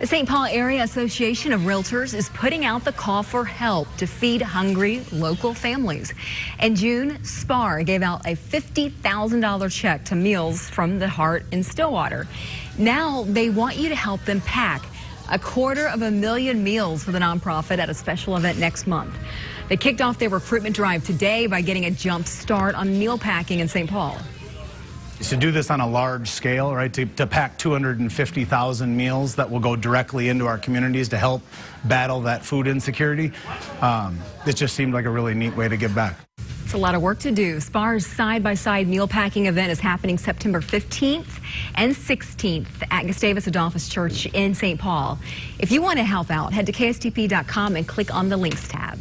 The St. Paul Area Association of Realtors is putting out the call for help to feed hungry local families. In June, SPAAR gave out a $50,000 check to Meals from the Heart in Stillwater. Now they want you to help them pack 250,000 meals for the nonprofit at a special event next month. They kicked off their recruitment drive today by getting a jump start on meal packing in St. Paul. To do this on a large scale, right, to pack 250,000 meals that will go directly into our communities to help battle that food insecurity, it just seemed like a really neat way to give back. It's a lot of work to do. SPAAR's side-by-side meal packing event is happening September 15th and 16th at Gustavus Adolphus Church in St. Paul. If you want to help out, head to KSTP.com and click on the links tab.